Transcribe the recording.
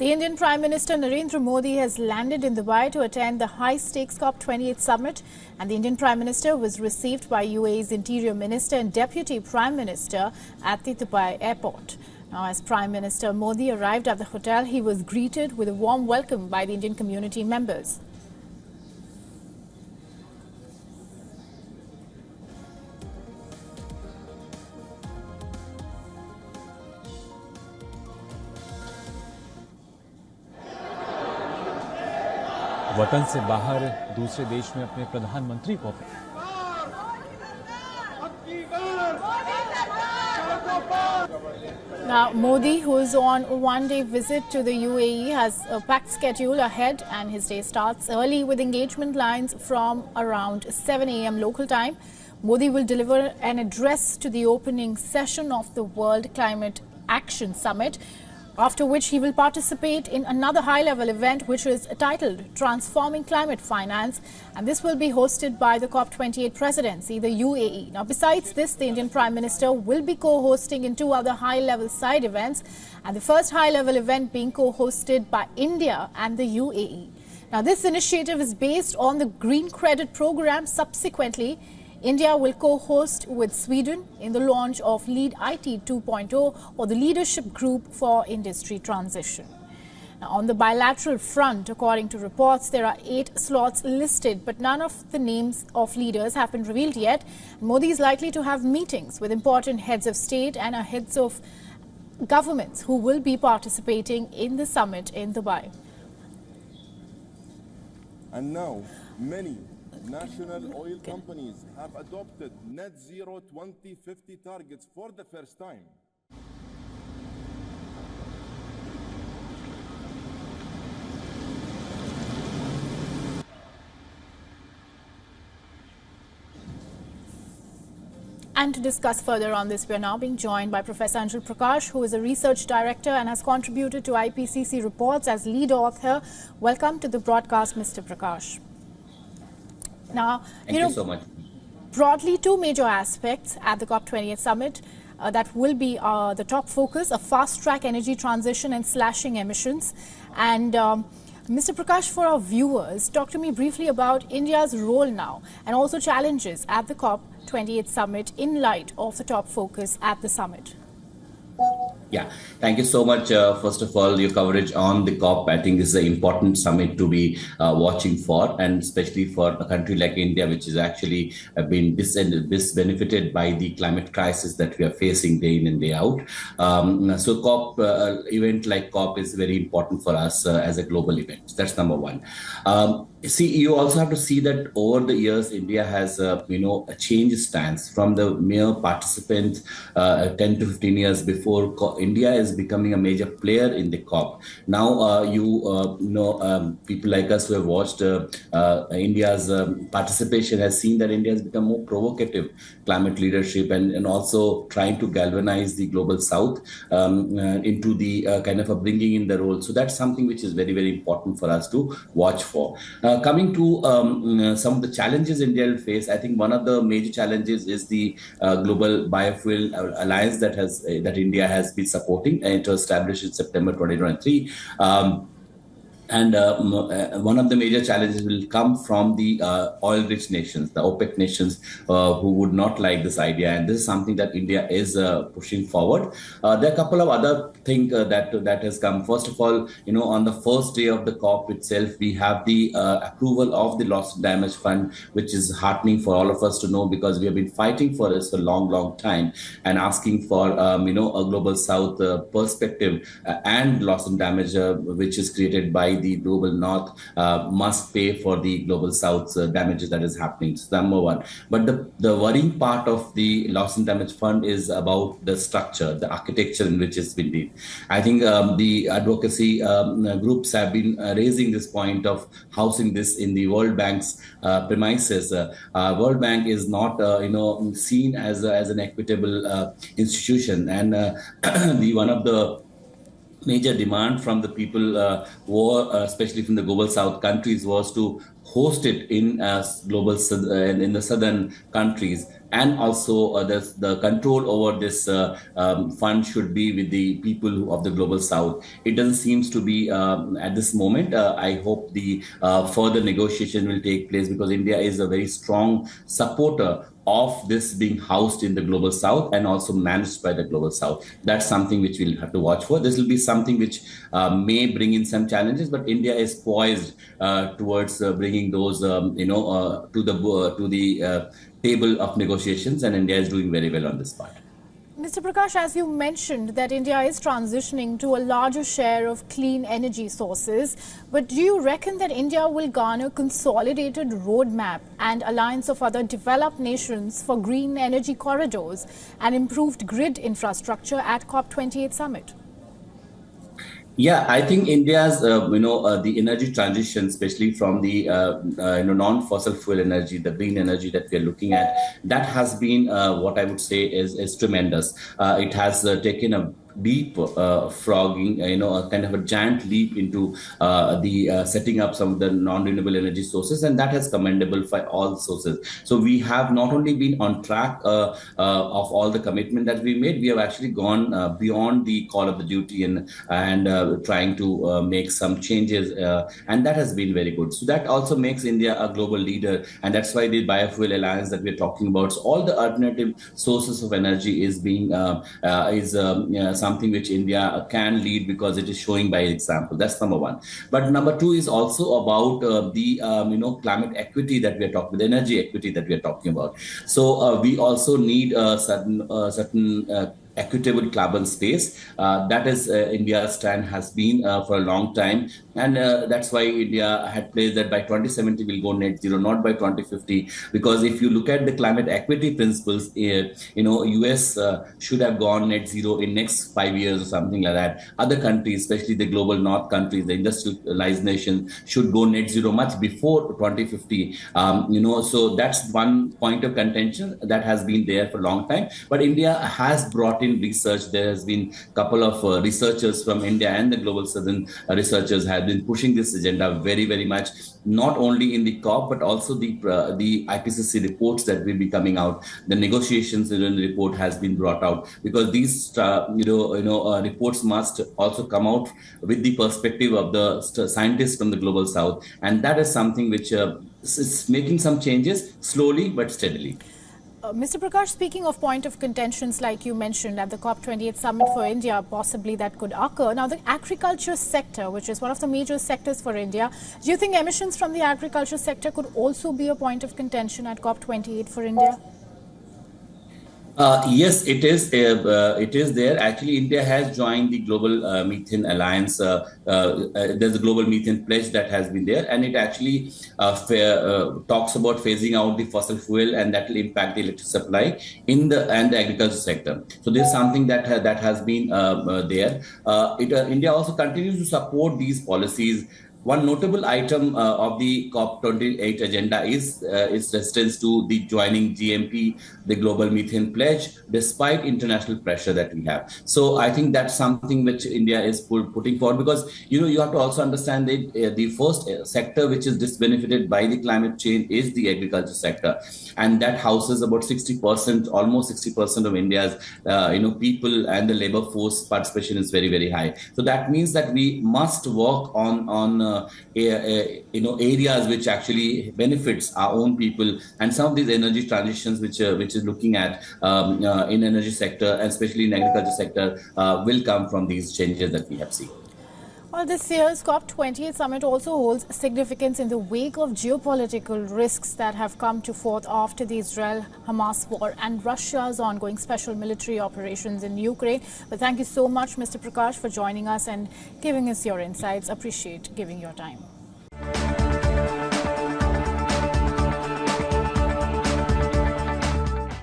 The Indian Prime Minister Narendra Modi has landed in Dubai to attend the high-stakes COP28 summit, and the Indian Prime Minister was received by UAE's Interior Minister and Deputy Prime Minister at the Dubai airport. Now, as Prime Minister Modi arrived at the hotel, he was greeted with a warm welcome by the Indian community members. वतन से बाहर दूसरे देश में अपने प्रधानमंत्री को Now, Modi, who is on a one-day visit to the UAE, has a packed schedule ahead, and his day starts early with engagement lines from around 7 a.m. local time. Modi will deliver an address to the opening session of the World Climate Action Summit, after which he will participate in another high-level event which is titled Transforming Climate Finance, and this will be hosted by the COP28 presidency, the UAE. Now, besides this, the Indian Prime Minister will be co-hosting in two other high-level side events, and the first high-level event being co-hosted by India and the UAE. Now, this initiative is based on the Green Credit Program. Subsequently, India will co-host with Sweden in the launch of Lead IT 2.0, or the Leadership Group for Industry Transition. Now, on the bilateral front, according to reports, there are 8 slots listed, but none of the names of leaders have been revealed yet. Modi is likely to have meetings with important heads of state and heads of governments who will be participating in the summit in Dubai. And now, many national oil companies have adopted net zero 2050 targets for the first time. And to discuss further on this, we are now being joined by Professor Anshul Prakash, who is a research director and has contributed to IPCC reports as lead author. Welcome to the broadcast, Mr. Prakash. Now, Thank you so much. Broadly, two major aspects at the COP28 summit that will be the top focus: a fast-track energy transition and slashing emissions. And Mr. Prakash, for our viewers, talk to me briefly about India's role now and also challenges at the COP28 summit in light of the top focus at the summit. Yeah, thank you so much. First of all, your coverage on the COP, I think, is an important summit to be watching for, and especially for a country like India, which has actually been benefited by the climate crisis that we are facing day in and day out. So COP, event like COP is very important for us as a global event. That's number one. See, you also have to see that over the years, India has, a changed stance from the mere participant 10 to 15 years before. India is becoming a major player in the COP. Now, people like us who have watched India's participation has seen that India has become more provocative climate leadership and also trying to galvanize the global South into the kind of a bringing in the role. So that's something which is very, very important for us to watch for. Coming to some of the challenges India will face, I think one of the major challenges is the global biofuel alliance that India has been supporting, and it was established in September 2023. And one of the major challenges will come from the oil-rich nations, the OPEC nations, who would not like this idea. And this is something that India is pushing forward. There are a couple of other things that has come. First of all, on the first day of the COP itself, we have the approval of the loss and damage fund, which is heartening for all of us to know, because we have been fighting for this for a long, long time and asking for, a global South perspective and loss and damage, which is created by the global North, must pay for the global South's damages that is happening. So number one. But the worrying part of the loss and damage fund is about the structure, the architecture in which it's been done. I think the advocacy groups have been raising this point of housing this in the World Bank's premises. World Bank is not, seen as an equitable institution, and one of the major demand from the people, especially from the global South countries, was to host it in in the southern countries. and also the control over this fund should be with the people of the global south. It doesn't seem to be at this moment. I hope the further negotiation will take place, because India is a very strong supporter of this being housed in the global south and also managed by the global south. That's something which we'll have to watch for. This will be something which may bring in some challenges, but India is poised towards bringing those to the table of negotiations, and India is doing very well on this part. Mr. Prakash, as you mentioned that India is transitioning to a larger share of clean energy sources, but do you reckon that India will garner consolidated roadmap and alliance of other developed nations for green energy corridors and improved grid infrastructure at COP28 summit? Yeah, I think India's, the energy transition, especially from the, non-fossil fuel energy, the green energy that we are looking at, that has been what I would say is tremendous. It has taken a deep frogging, a kind of a giant leap into the setting up some of the non-renewable energy sources, and that has commendable for all sources. So we have not only been on track of all the commitment that we made, we have actually gone beyond the call of the duty and trying to make some changes, and that has been very good. So that also makes India a global leader, and that's why the biofuel alliance that we're talking about. So all the alternative sources of energy is being something which India can lead, because it is showing by example. That's number one. But number two is also about the climate equity that we are talking, the energy equity that we are talking about. So we also need certain equitable carbon space. That is India's stand has been for a long time, and that's why India had placed that by 2070 we'll go net zero, not by 2050. Because if you look at the climate equity principles, US should have gone net zero in next 5 years or something like that. Other countries, especially the global north countries, the industrialized nations, should go net zero much before 2050. So that's one point of contention that has been there for a long time. But India has brought in research. There has been a couple of researchers from India and the global southern researchers have been pushing this agenda very, very much, not only in the COP, but also the IPCC reports that will be coming out. The negotiations in the report has been brought out, because these reports must also come out with the perspective of the scientists from the global south, and that is something which is making some changes slowly but steadily. Mr. Prakash, speaking of point of contentions, like you mentioned at the COP28 summit for India, possibly that could occur. Now, the agriculture sector, which is one of the major sectors for India, do you think emissions from the agriculture sector could also be a point of contention at COP28 for India? Yes, it is. It is there. Actually, India has joined the Global Methane Alliance. There's a Global Methane Pledge that has been there, and it actually talks about phasing out the fossil fuel, and that will impact the electric supply in the agriculture sector. So there's something that has been there. India also continues to support these policies. One notable item of the COP28 agenda is resistance to the joining GMP, the Global Methane Pledge, despite international pressure that we have. So I think that's something which India is putting forward, because you have to also understand that the first sector which is disbenefited by the climate change is the agriculture sector, and that houses about 60%, almost 60% of India's people, and the labor force participation is very, very high. So that means that we must work on areas which actually benefits our own people, and some of these energy transitions which is looking at in energy sector, and especially in agriculture sector, will come from these changes that we have seen. Well, this year's COP28 summit also holds significance in the wake of geopolitical risks that have come to forth after the Israel-Hamas war and Russia's ongoing special military operations in Ukraine. But thank you so much, Mr. Prakash, for joining us and giving us your insights. Appreciate giving your time.